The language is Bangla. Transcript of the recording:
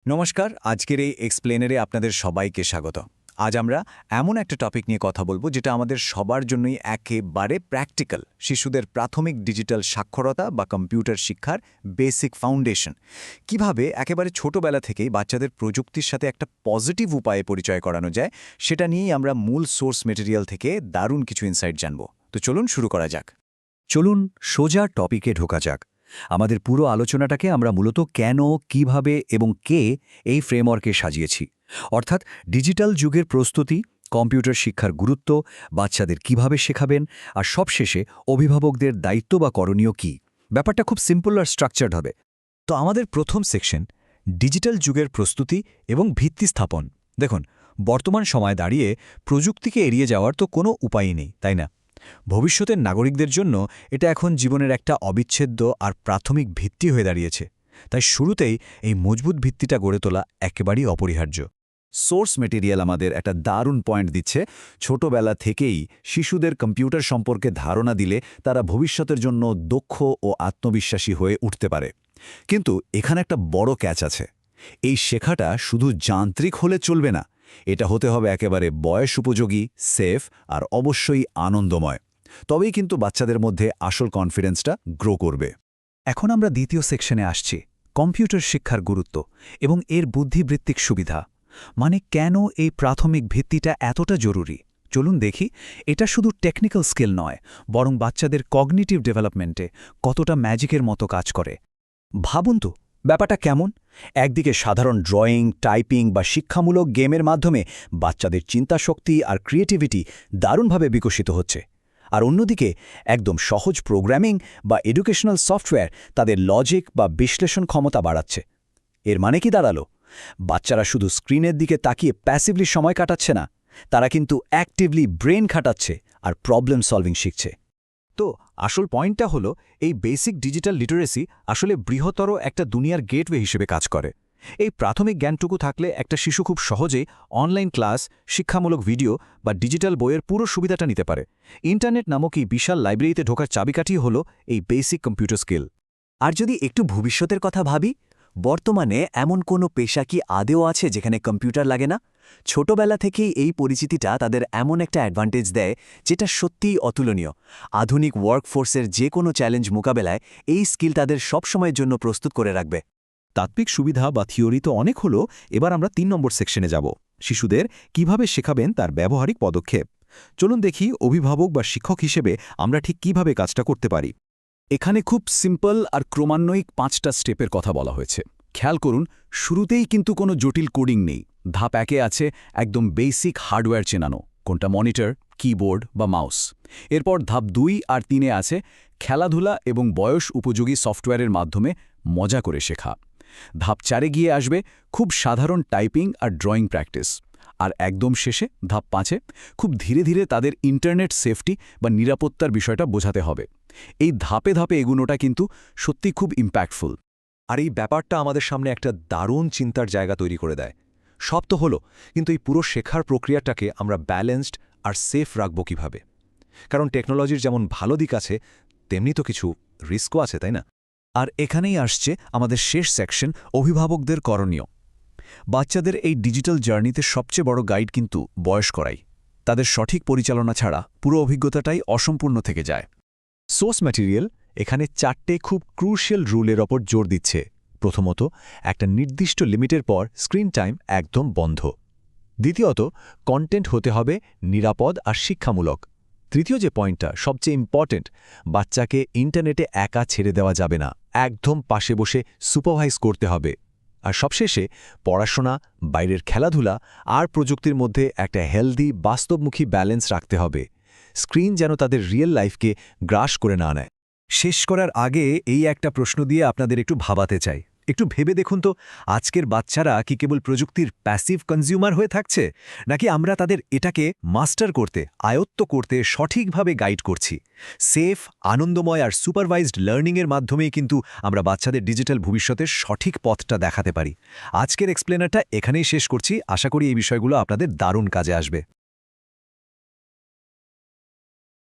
নমস্কার, আজকের এই এক্সপ্লেনারে আপনাদের সবাইকে স্বাগত। আজ আমরা এমন একটা টপিক নিয়ে কথা বলবো যেটা আমাদের সবার জন্যই একেবারে প্র্যাকটিক্যাল, শিশুদের প্রাথমিক ডিজিটাল সাক্ষরতা বা কম্পিউটার শিক্ষার বেসিক ফাউন্ডেশন। কিভাবে একেবারে ছোটবেলা থেকেই বাচ্চাদের প্রযুক্তির সাথে একটা পজিটিভ উপায়ে পরিচয় করানো যায়, সেটা নিয়েই আমরা মূল সোর্স মেটেরিয়াল থেকে দারুণ কিছু ইনসাইট জানব। তো চলুন শুরু করা যাক। চলুন সোজা টপিকে ঢোকা যাক। আমাদের পুরো আলোচনাটাকে আমরা মূলত কেন, কিভাবে এবং কে এই ফ্রেমওয়ার্কে সাজিয়েছি, অর্থাৎ ডিজিটাল যুগের প্রস্তুতি, কম্পিউটার শিক্ষার গুরুত্ব, বাচ্চাদের কিভাবে শেখাবেন, আর সবশেষে অভিভাবকদের দায়িত্ব বা করণীয় কী। ব্যাপারটা খুব সিম্পল আর স্ট্রাকচার্ড হবে। তো আমাদের প্রথম সেকশন ডিজিটাল যুগের প্রস্তুতি এবং ভিত্তি স্থাপন। দেখুন, বর্তমান সময়ে দাঁড়িয়ে প্রযুক্তিকে এড়িয়ে যাওয়ার তো কোনো উপায়ই নেই, তাই না? ভবিষ্যতের নাগরিকদের জন্য এটা এখন জীবনের একটা অবিচ্ছেদ্য আর প্রাথমিক ভিত্তি হয়ে দাঁড়িয়েছে। তাই শুরুতেই এই মজবুত ভিত্তিটা গড়ে তোলা একেবারেই অপরিহার্য। সোর্স মেটেরিয়াল আমাদের একটা দারুণ পয়েন্ট দিচ্ছে। ছোটবেলা থেকেই শিশুদের কম্পিউটার সম্পর্কে ধারণা দিলে তারা ভবিষ্যতের জন্য দক্ষ ও আত্মবিশ্বাসী হয়ে উঠতে পারে। কিন্তু এখানে একটা বড় ক্যাচ আছে। এই শেখাটা শুধু যান্ত্রিক হলে চলবে না, এটা হতে হবে একেবারে বয়স উপযোগী, সেফ আর অবশ্যই আনন্দময়। তবেই কিন্তু বাচ্চাদের মধ্যে আসল কনফিডেন্সটা গ্রো করবে। এখন আমরা দ্বিতীয় সেকশনে আসছি, কম্পিউটার শিক্ষার গুরুত্ব এবং এর বুদ্ধিবৃত্তিক সুবিধা। মানে কেন এই প্রাথমিক ভিত্তিটা এতটা জরুরি। চলুন দেখি এটা শুধু টেকনিক্যাল স্কিল নয়, বরং বাচ্চাদের কগনিটিভ ডেভেলপমেন্টে কতটা ম্যাজিকের মতো কাজ করে। ভাবুন তো, ব্যাপারটা কেমন? একদিকে সাধারণ ড্রয়িং, টাইপিং বা শিক্ষামূলক গেমের মাধ্যমে বাচ্চাদের চিন্তাশক্তি আর ক্রিয়েটিভিটি দারুণভাবে বিকশিত হচ্ছে, আর অন্যদিকে একদম সহজ প্রোগ্রামিং বা এডুকেশনাল সফটওয়্যার তাদের লজিক বা বিশ্লেষণ ক্ষমতা বাড়াচ্ছে। এর মানে কি দাঁড়ালো? বাচ্চারা শুধু স্ক্রিনের দিকে তাকিয়ে প্যাসিভলি সময় কাটাচ্ছে না, তারা কিন্তু অ্যাক্টিভলি ব্রেন খাটাচ্ছে আর প্রবলেম সলভিং শিখছে। তো আসল পয়েন্টটা হলো, এই বেসিক ডিজিটাল লিটারেসি আসলে বৃহত্তর একটা দুনিয়ার গেটওয়ে হিসেবে কাজ করে। এই প্রাথমিক জ্ঞানটুকু থাকলে একটা শিশু খুব সহজেই অনলাইন ক্লাস, শিক্ষামূলক ভিডিও বা ডিজিটাল বইয়ের পুরো সুবিধাটা নিতে পারে। ইন্টারনেট নামক এই বিশাল লাইব্রেরিতে ঢোকার চাবিকাঠি হলো এই বেসিক কম্পিউটার স্কিল। আর যদি একটু ভবিষ্যতের কথা ভাবি, বর্তমানে এমন কোনো পেশা কি আদেও আছে যেখানে কম্পিউটার লাগে না? ছোটবেলা থেকেই এই পরিচিতিটা তাদের এমন একটা অ্যাডভান্টেজ দেয় যেটা সত্যিই অতুলনীয়। আধুনিক ওয়ার্কফোর্সের যে কোনো চ্যালেঞ্জ মোকাবেলায় এই স্কিল তাদের সবসময়ের জন্য প্রস্তুত করে রাখবে। তাত্ত্বিক সুবিধা বা থিওরি তো অনেক হলো, এবার আমরা ৩ নম্বর সেকশনে যাব, শিশুদের কিভাবে শেখাবেন তার ব্যবহারিক পদক্ষেপ। চলুন দেখি অভিভাবক বা শিক্ষক হিসেবে আমরা ঠিক কিভাবে কাজটা করতে পারি। এখানে খুব সিম্পল আর ক্রমান্বয়িক 5টা স্টেপের কথা বলা হয়েছে। খেয়াল করুন, শুরুতেই কিন্তু কোনো জটিল কোডিং নেই। ধাপ 1-এ আছে একদম বেসিক হার্ডওয়্যার চেনানো, কোনটা মনিটর, কিবোর্ড বা মাউস। এরপর ধাপ 2 আর 3-এ আছে খেলাধুলা এবং বয়স উপযোগী সফটওয়্যারের মাধ্যমে মজা করে শেখা। ধাপ 4-এ গিয়ে আসবে খুব সাধারণ টাইপিং আর ড্রয়িং প্র্যাকটিস। আর একদম শেষে ধাপ 5-এ খুব ধীরে ধীরে তাদের ইন্টারনেট সেফটি বা নিরাপত্তার বিষয়টা বোঝাতে হবে। এই ধাপে ধাপে এগুনোটা কিন্তু সত্যি খুব ইম্প্যাক্টফুল। আর এই ব্যাপারটা আমাদের সামনে একটা দারুণ চিন্তার জায়গা তৈরি করে দেয়। সব তো হলো, কিন্তু এই পুরো শেখার প্রক্রিয়াটাকে আমরা ব্যালেন্সড আর সেফ রাখব কীভাবে? কারণ টেকনোলজির যেমন ভালো দিক আছে, তেমনি তো কিছু রিস্কও আছে, তাই না? আর এখানেই আসছে আমাদের শেষ সেকশন, অভিভাবকদের করণীয়। বাচ্চাদের এই ডিজিটাল জার্নিতে সবচেয়ে বড় গাইড কিন্তু বয়স্করাই। তাদের সঠিক পরিচালনা ছাড়া পুরো অভিজ্ঞতাটাই অসম্পূর্ণ থেকে যায়। সোর্স ম্যাটেরিয়াল এখানে 4টে খুব ক্রুশিয়াল রুলের ওপর জোর দিচ্ছে। প্রথমত, একটা নির্দিষ্ট লিমিটের পর স্ক্রিন টাইম একদম বন্ধ। দ্বিতীয়ত, কন্টেন্ট হতে হবে নিরাপদ আর শিক্ষামূলক। তৃতীয় যে পয়েন্টটা সবচেয়ে ইম্পর্টেন্ট, বাচ্চাকে ইন্টারনেটে একা ছেড়ে দেওয়া যাবে না, একদম পাশে বসে সুপারভাইজ করতে হবে। আর সবশেষে, পড়াশোনা, বাইরের খেলাধুলা আর প্রযুক্তির মধ্যে একটা হেলদি, বাস্তবমুখী ব্যালেন্স রাখতে হবে। স্ক্রিন যেন তাদের রিয়েল লাইফকে গ্রাস করে না নেয়। শেষ করার আগে এই একটা প্রশ্ন দিয়ে আপনাদের একটু ভাবাতে চাই। একটু ভেবে দেখুন তো, আজকের বাচ্চারা কি কেবল প্রযুক্তির প্যাসিভ কনজিউমার হয়ে থাকছে, নাকি আমরা তাদের এটাকে মাস্টার করতে, আয়ত্ত করতে সঠিকভাবে গাইড করছি? সেফ, আনন্দময় আর সুপারভাইজড লার্নিংয়ের মাধ্যমেই কিন্তু আমরা বাচ্চাদের ডিজিটাল ভবিষ্যতের সঠিক পথটা দেখাতে পারি। আজকের এক্সপ্লেনারটা এখানেই শেষ করছি। আশা করি এই বিষয়গুলো আপনাদের দারুণ কাজে আসবে।